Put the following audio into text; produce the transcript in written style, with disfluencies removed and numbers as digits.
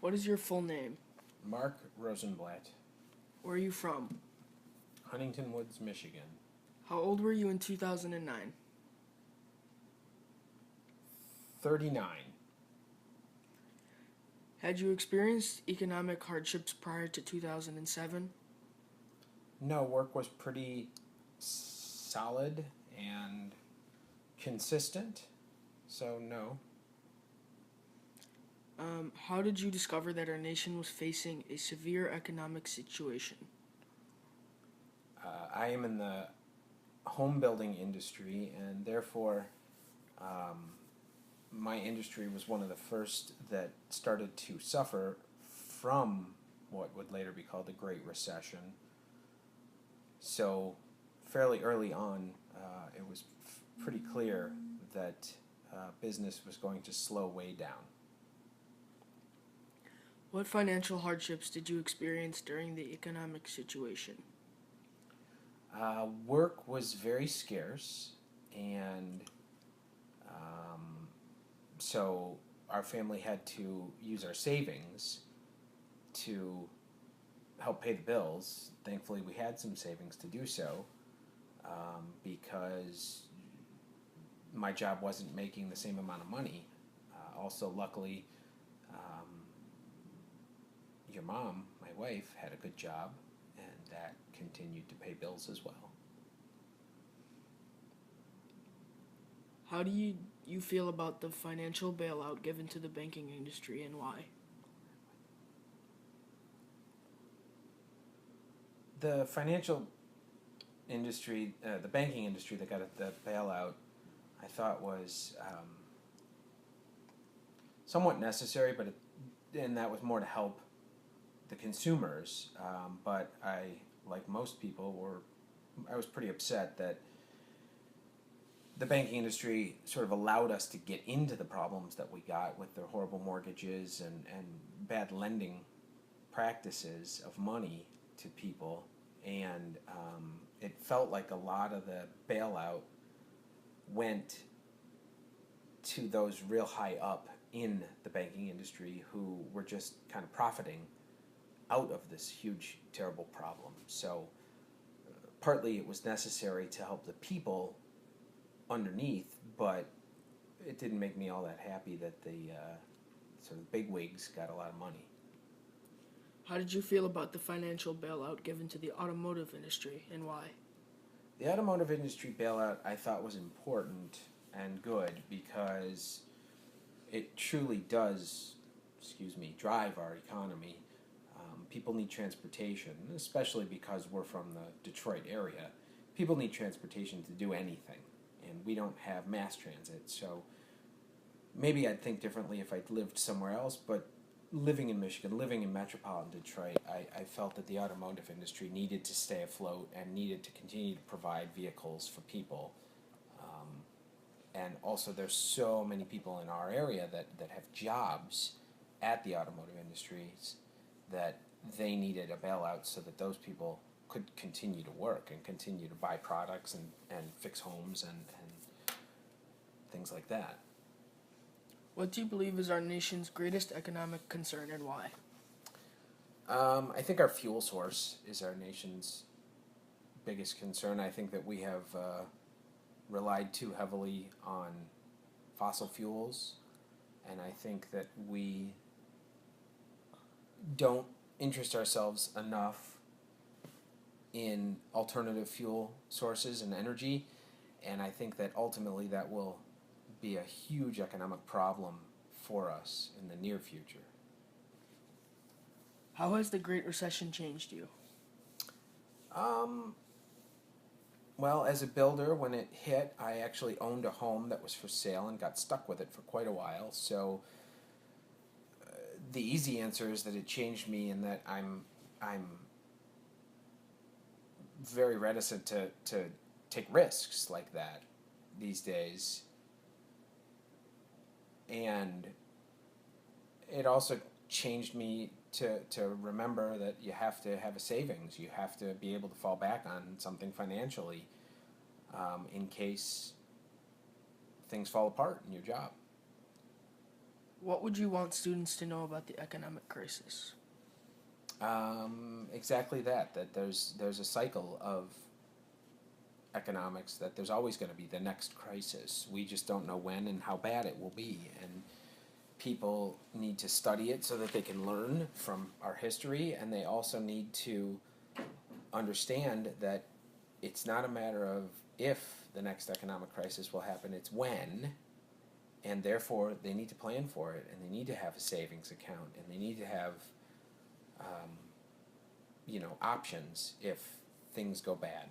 What is your full name? Mark Rosenblatt, Where are you from? Huntington Woods, Michigan. How old were you in 2009? 39. Had you experienced economic hardships prior to 2007? No, work was pretty solid and consistent, so no. How did you discover that our nation was facing a severe economic situation? I am in the home building industry, and therefore, um, my industry was one of the first that started to suffer from what would later be called the Great Recession. So, fairly early on, it was pretty clear that business was going to slow way down. What financial hardships did you experience during the economic situation? Work was very scarce, and so our family had to use our savings to help pay the bills. Thankfully, we had some savings to do so because my job wasn't making the same amount of money. Also, luckily, um, your mom, my wife, had a good job, and that continued to pay bills as well. How do you feel about the financial bailout given to the banking industry and why? The financial industry, the banking industry that got the bailout, I thought was somewhat necessary, and that was more to help the consumers. But like most people, I was pretty upset that the banking industry sort of allowed us to get into the problems that we got with their horrible mortgages and bad lending practices of money to people. And it felt like a lot of the bailout went to those real high up in the banking industry who were just kind of profiting out of this huge, terrible problem. So, partly it was necessary to help the people underneath, but it didn't make me all that happy that the sort of bigwigs got a lot of money. How did you feel about the financial bailout given to the automotive industry and why? The automotive industry bailout I thought was important and good because it truly does, drive our economy. People need transportation, especially because we're from the Detroit area. People need transportation to do anything, and we don't have mass transit. So maybe I'd think differently if I'd lived somewhere else, but living in Michigan, living in metropolitan Detroit, I felt that the automotive industry needed to stay afloat and needed to continue to provide vehicles for people. And also, there's so many people in our area that have jobs at the automotive industries that they needed a bailout so that those people could continue to work and continue to buy products and fix homes and things like that. What do you believe is our nation's greatest economic concern and why? I think our fuel source is our nation's biggest concern. I think that we have relied too heavily on fossil fuels, and I think that we don't interest ourselves enough in alternative fuel sources and energy, and I think that ultimately that will be a huge economic problem for us in the near future. How has the Great Recession changed you? Um, well, as a builder, when it hit, I actually owned a home that was for sale and got stuck with it for quite a while. So the easy answer is that it changed me, and that I'm very reticent to take risks like that these days. And it also changed me to remember that you have to have a savings. You have to be able to fall back on something financially in case things fall apart in your job. What would you want students to know about the economic crisis? Exactly that. That there's a cycle of economics. That there's always going to be the next crisis. We just don't know when and how bad it will be. And people need to study it so that they can learn from our history, and they also need to understand that it's not a matter of if the next economic crisis will happen, it's when, and therefore they need to plan for it, and they need to have a savings account, and they need to have, um, options if things go bad.